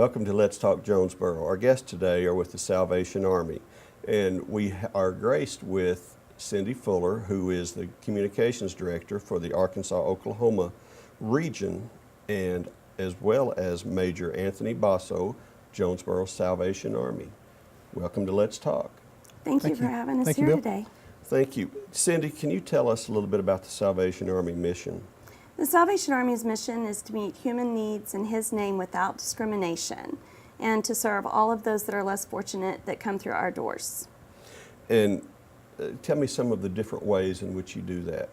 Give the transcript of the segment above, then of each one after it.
Welcome to Let's Talk Jonesboro. Our guests today are with the Salvation Army, and we are graced with Cindy Fuller, who is the Communications Director for the Arkansas-Oklahoma region, and as well as Major Anthony Baso, Jonesboro Salvation Army. Welcome to Let's Talk. Thank you for having us here today. Thank you. Cindy, can you tell us a little bit about the Salvation Army mission? The Salvation Army's mission is to meet human needs in His name without discrimination and to serve all of those that are less fortunate that come through our doors. And tell me some of the different ways in which you do that.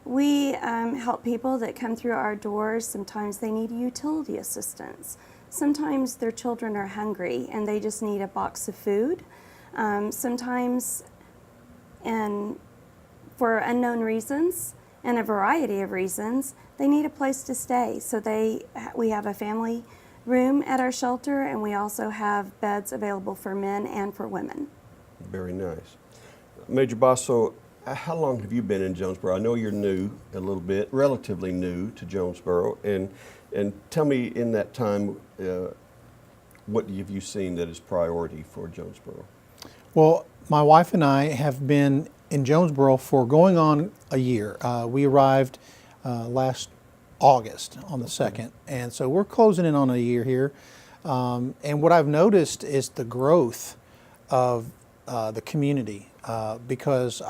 We help people that come through our doors. Sometimes they need utility assistance. Sometimes their children are hungry and they just need a box of food. Sometimes, and for unknown reasons, and a variety of reasons, they need a place to stay. So we have a family room at our shelter, and we also have beds available for men and for women. Very nice. Major Baso, how long have you been in Jonesboro? I know you're new a little bit, relatively new to Jonesboro, and tell me in that time, what have you seen that is priority for Jonesboro? Well, my wife and I have been in Jonesboro for going on a year. We arrived last August on the 2nd, and so we're closing in on a year here. And what I've noticed is the growth of the community because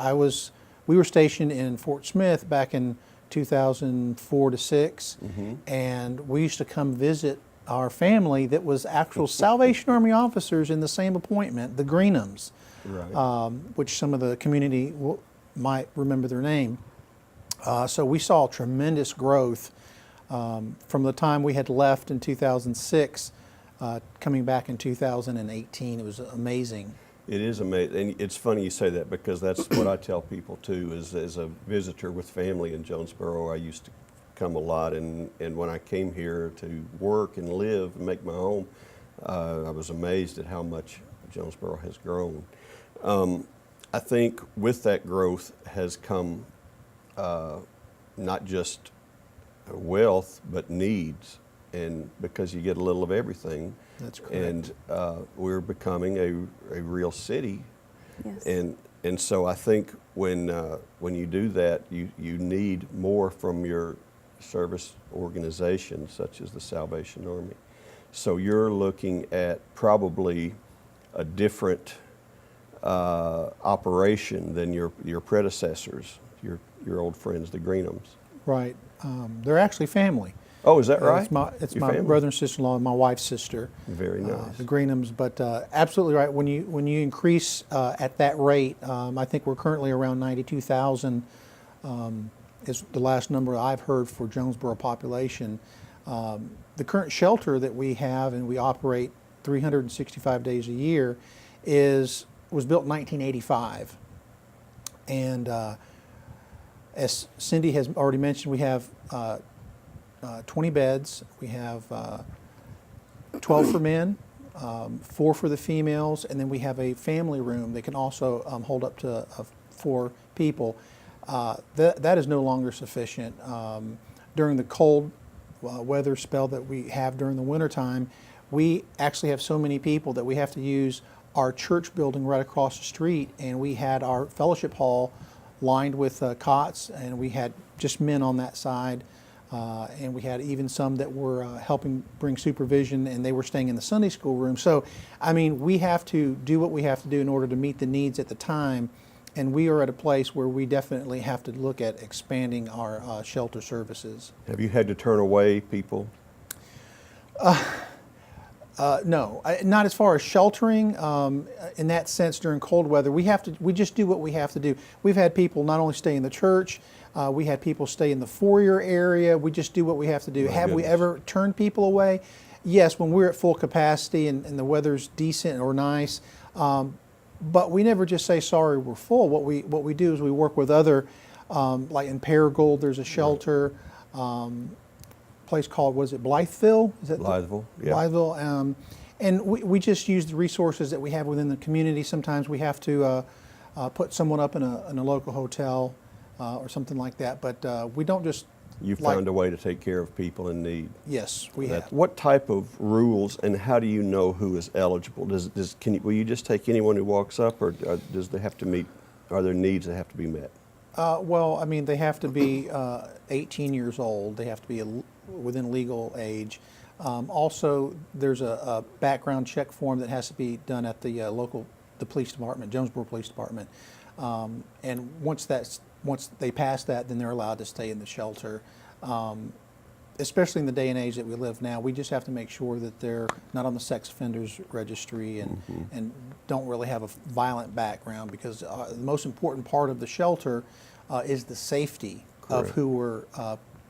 we were stationed in Fort Smith back in 2004 to 6, and we used to come visit our family that was actual Salvation Army officers in the same appointment, the Greenhams. Right. Which some of the community might remember their name. So we saw tremendous growth from the time we had left in 2006, coming back in 2018. It was amazing. It is amazing, and it's funny you say that because that's what I tell people too. As a visitor with family in Jonesboro, I used to come a lot, and when I came here to work and live and make my home, I was amazed at how much Jonesboro has grown. I think with that growth has come not just wealth, but needs, and because you get a little of everything. That's correct. And we're becoming a real city. Yes. And so I think when you do that, you need more from your service organization, such as the Salvation Army. So you're looking at probably a different operation than your predecessors, your old friends, the Greenhams. Right. They're actually family. Oh, is that right? It's my brother and sister-in-law and my wife's sister. Very nice. The Greenhams, but absolutely right. When you increase at that rate, I think we're currently around 92,000 is the last number I've heard for Jonesboro population. The current shelter that we have and we operate 365 days a year was built in 1985, and as Cindy has already mentioned, we have 20 beds. We have 12 for men, 4 for the females, and then we have a family room that can also hold up to 4 people. That is no longer sufficient. During the cold weather spell that we have during the wintertime, we actually have so many people that we have to use our church building right across the street, and we had our fellowship hall lined with cots, and we had just men on that side, and we had even some that were helping bring supervision, and they were staying in the Sunday school room. So, I mean, we have to do what we have to do in order to meet the needs at the time, and we are at a place where we definitely have to look at expanding our shelter services. Have you had to turn away people? No, not as far as sheltering in that sense during cold weather. We just do what we have to do. We've had people not only stay in the church, we had people stay in the foyer area. We just do what we have to do. Have we ever turned people away? Yes, when we're at full capacity and the weather's decent or nice. But we never just say, sorry, we're full. What we do is we work with other, like in Paragould, there's a shelter. Place called, was it Blytheville? Is that Blytheville, yeah. Blytheville, and we just use the resources that we have within the community. Sometimes we have to put someone up in a local hotel or something like that, but we don't just You've Like- found a way to take care of people in need. Yes, we have. What type of rules and how do you know who is eligible? Will you just take anyone who walks up, or does they have to meet? Are there needs that have to be met? Well, I mean, they have to be 18 years old. They have to be within legal age. Also, there's a background check form that has to be done at the the police department, Jonesboro Police Department. And once they pass that, then they're allowed to stay in the shelter. Especially in the day and age that we live now, we just have to make sure that they're not on the sex offenders registry and don't really have a violent background, because the most important part of the shelter is the safety of who we're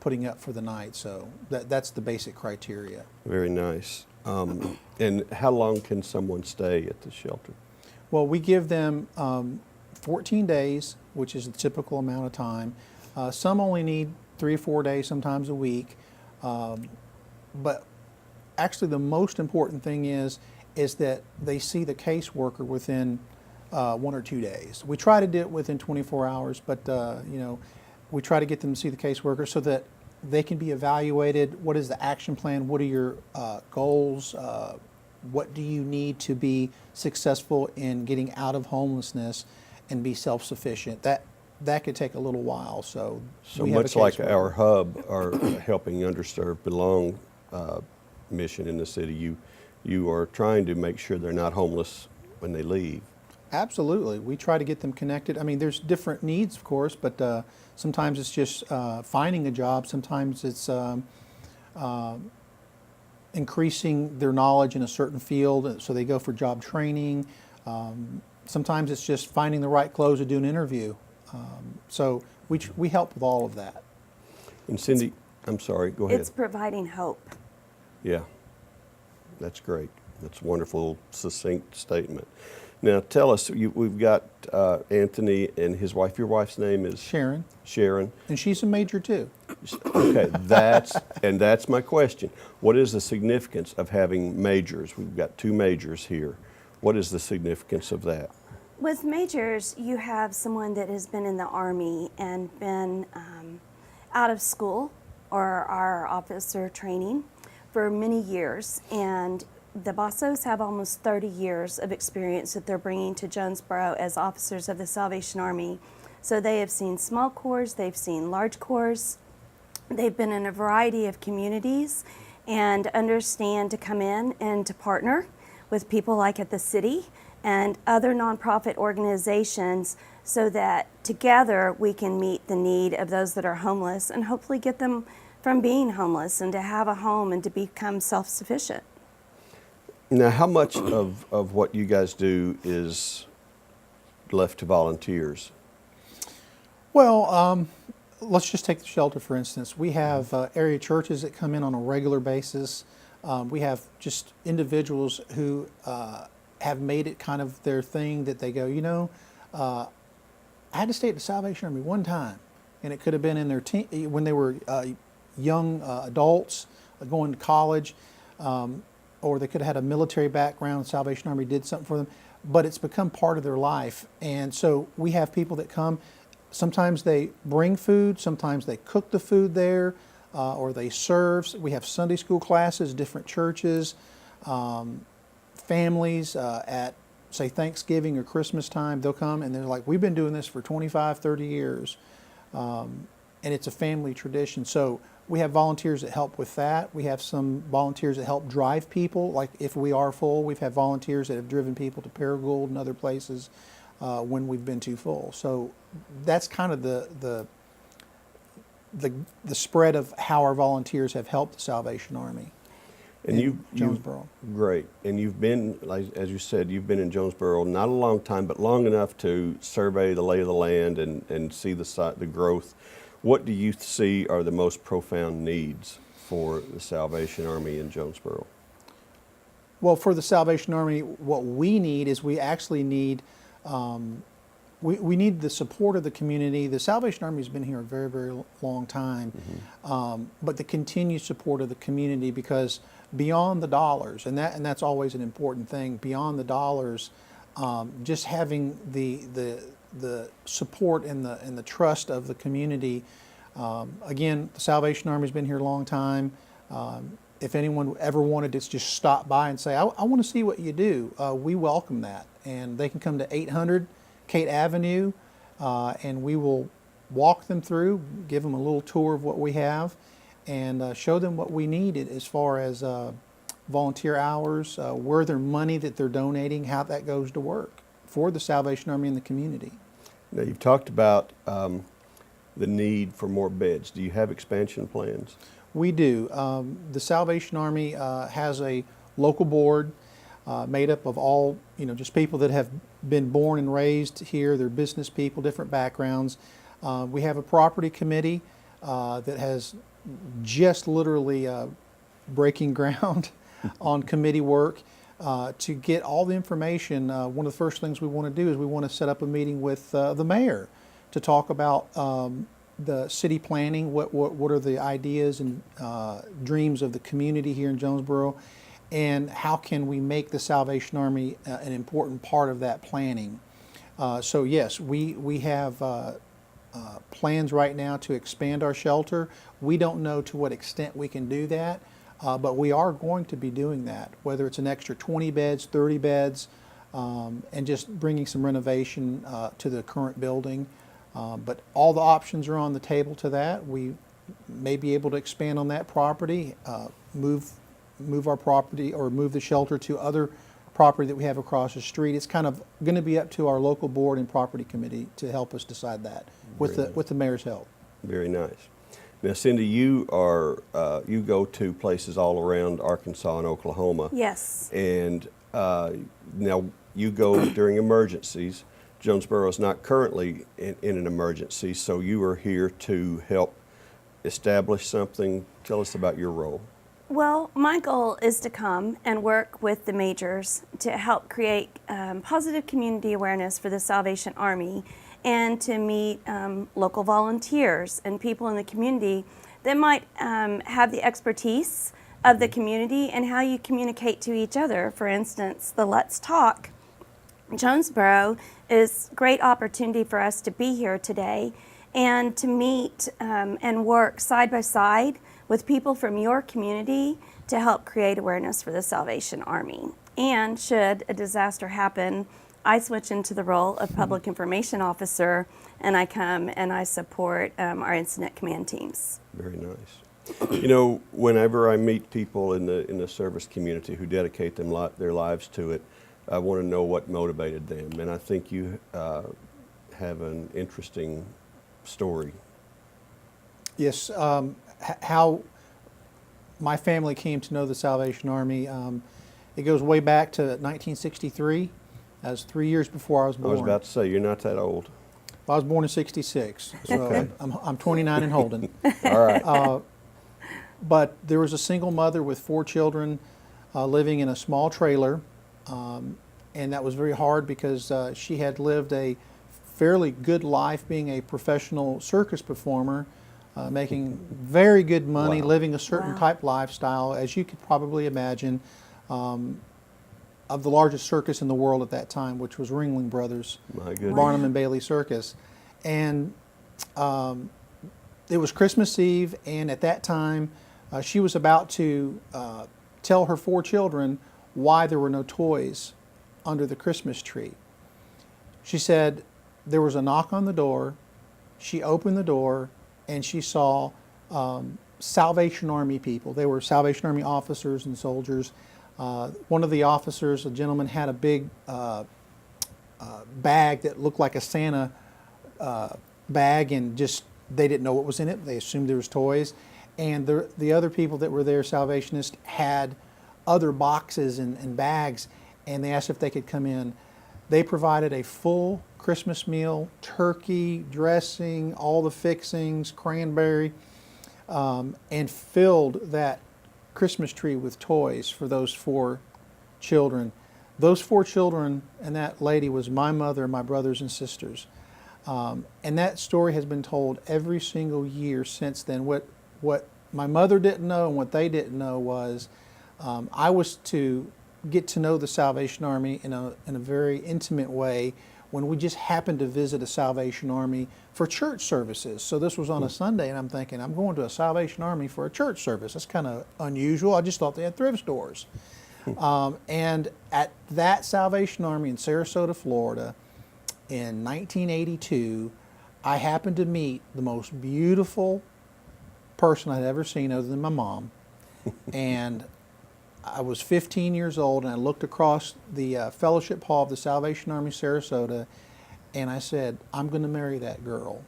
putting up for the night. So that's the basic criteria. Very nice. And how long can someone stay at the shelter? Well, we give them 14 days, which is the typical amount of time. Some only need 3 or 4 days, sometimes a week. But actually the most important thing is that they see the caseworker within 1 or 2 days. We try to do it within 24 hours, but we try to get them to see the caseworker so that they can be evaluated. What is the action plan? What are your goals? What do you need to be successful in getting out of homelessness and be self-sufficient? That could take a little while. So much like our hub, our Helping Underserved Belong mission in the city, you are trying to make sure they're not homeless when they leave. Absolutely. We try to get them connected. I mean, there's different needs, of course, but sometimes it's just finding a job. Sometimes it's increasing their knowledge in a certain field, so they go for job training. Sometimes it's just finding the right clothes to do an interview. So we help with all of that. And Cindy, I'm sorry, go ahead. It's providing hope. Yeah, that's great. That's a wonderful, succinct statement. Now tell us, we've got Anthony and his wife. Your wife's name is? Sharon. Sharon. And she's a major too. Okay, that's my question. What is the significance of having majors? We've got 2 majors here. What is the significance of that? With majors, you have someone that has been in the Army and been out of school or our officer training for many years, and the Basos have almost 30 years of experience that they're bringing to Jonesboro as officers of the Salvation Army. So they have seen small corps, they've seen large corps, they've been in a variety of communities and understand to come in and to partner with people like at the city and other nonprofit organizations so that together we can meet the need of those that are homeless and hopefully get them from being homeless and to have a home and to become self-sufficient. Now, how much of what you guys do is left to volunteers? Well, let's just take the shelter, for instance. We have area churches that come in on a regular basis. We have just individuals who have made it kind of their thing that they go, I had to stay at the Salvation Army one time, and it could have been in their when they were young adults going to college, or they could have had a military background. Salvation Army did something for them, but it's become part of their life. And so we have people that come. Sometimes they bring food, sometimes they cook the food there, or they serve. We have Sunday school classes, different churches, families at, say, Thanksgiving or Christmas time. They'll come and they're like, we've been doing this for 25, 30 years. And it's a family tradition. So we have volunteers that help with that. We have some volunteers that help drive people. Like if we are full, we've had volunteers that have driven people to Paragould and other places when we've been too full. So that's kind of the spread of how our volunteers have helped the Salvation Army. And Jonesboro. Great. And you've been, like, as you said, you've been in Jonesboro not a long time, but long enough to survey the lay of the land and see the growth. What do you see are the most profound needs for the Salvation Army in Jonesboro? Well, for the Salvation Army, what we need is we actually need we need the support of the community. The Salvation Army has been here a very, very long time, but the continued support of the community, because beyond the dollars, and that's always an important thing, beyond the dollars, just having the support and the trust of the community Again, the Salvation Army's been here a long time. If anyone ever wanted to just stop by and say, I want to see what you do, we welcome that. And they can come to 800 Kate Avenue, and we will walk them through, give them a little tour of what we have, and show them what we need as far as volunteer hours, where their money that they're donating, how that goes to work for the Salvation Army and the community. Now, you've talked about the need for more beds. Do you have expansion plans? We do. The Salvation Army has a local board made up of all, just people that have been born and raised here. They're business people, different backgrounds. We have a property committee that has just literally breaking ground on committee work to get all the information. One of the first things we want to do is we want to set up a meeting with the mayor to talk about the city planning, what are the ideas and dreams of the community here in Jonesboro, and how can we make the Salvation Army an important part of that planning. So yes, we have plans right now to expand our shelter. We don't know to what extent we can do that, but we are going to be doing that, whether it's an extra 20 beds, 30 beds, and just bringing some renovation to the current building. But all the options are on the table to that. We may be able to expand on that property, move our property or move the shelter to other property that we have across the street. It's kind of going to be up to our local board and property committee to help us decide that with the mayor's help. Very nice. Now, Cindy, you go to places all around Arkansas and Oklahoma. Yes. And now you go during emergencies. Jonesboro is not currently in an emergency, so you are here to help establish something. Tell us about your role. Well, my goal is to come and work with the majors to help create positive community awareness for the Salvation Army, and to meet local volunteers and people in the community that might have the expertise of the community and how you communicate to each other. For instance, the Let's Talk Jonesboro is a great opportunity for us to be here today and to meet and work side by side with people from your community to help create awareness for the Salvation Army. And should a disaster happen, I switch into the role of public information officer, and I come and I support our incident command teams. Very nice. Whenever I meet people in the service community who dedicate their lives to it, I want to know what motivated them, and I think you have an interesting story. Yes, how my family came to know the Salvation Army, it goes way back to 1963. That was 3 years before I was born. I was about to say, you're not that old. I was born in '66, so Okay. I'm 29 and holding. All right. But there was a single mother with 4 children living in a small trailer, and that was very hard because she had lived a fairly good life being a professional circus performer, making very good money, Wow. living a certain Wow. type lifestyle, as you could probably imagine, of the largest circus in the world at that time, which was Ringling Brothers, My goodness. Barnum and Bailey Circus. And it was Christmas Eve, and at that time, she was about to tell her 4 children why there were no toys under the Christmas tree. She said there was a knock on the door. She opened the door, and she saw Salvation Army people. They were Salvation Army officers and soldiers. One of the officers, a gentleman, had a big bag that looked like a Santa bag, and just they didn't know what was in it. They assumed there was toys. And the other people that were there, Salvationists, had other boxes and bags, and they asked if they could come in. They provided a full Christmas meal, turkey, dressing, all the fixings, cranberry, and filled that Christmas tree with toys for those 4 children. Those 4 children and that lady was my mother and my brothers and sisters. And that story has been told every single year since then. What my mother didn't know and what they didn't know was I was to get to know the Salvation Army in a very intimate way when we just happened to visit a Salvation Army for church services. So this was on a Sunday, and I'm thinking, I'm going to a Salvation Army for a church service. That's kind of unusual. I just thought they had thrift stores. And at that Salvation Army in Sarasota, Florida, in 1982, I happened to meet the most beautiful person I'd ever seen other than my mom. And I was 15 years old, and I looked across the fellowship hall of the Salvation Army Sarasota, and I said, I'm going to marry that girl.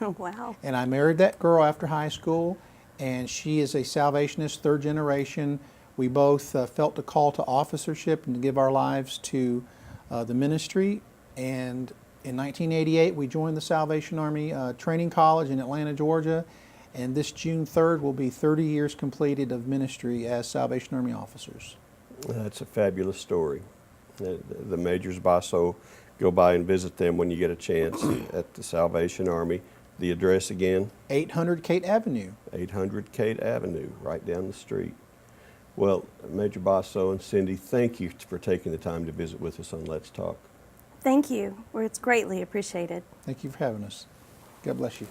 Wow. And I married that girl after high school, and she is a Salvationist, third generation. We both felt the call to officership and to give our lives to the ministry. And in 1988, we joined the Salvation Army Training College in Atlanta, Georgia. And this June 3rd will be 30 years completed of ministry as Salvation Army officers. That's a fabulous story. The Majors Baso, go by and visit them when you get a chance at the Salvation Army. The address again? 800 Kate Avenue. 800 Kate Avenue, right down the street. Well, Major Baso and Cindy, thank you for taking the time to visit with us on Let's Talk. Thank you. It's greatly appreciated. Thank you for having us. God bless you.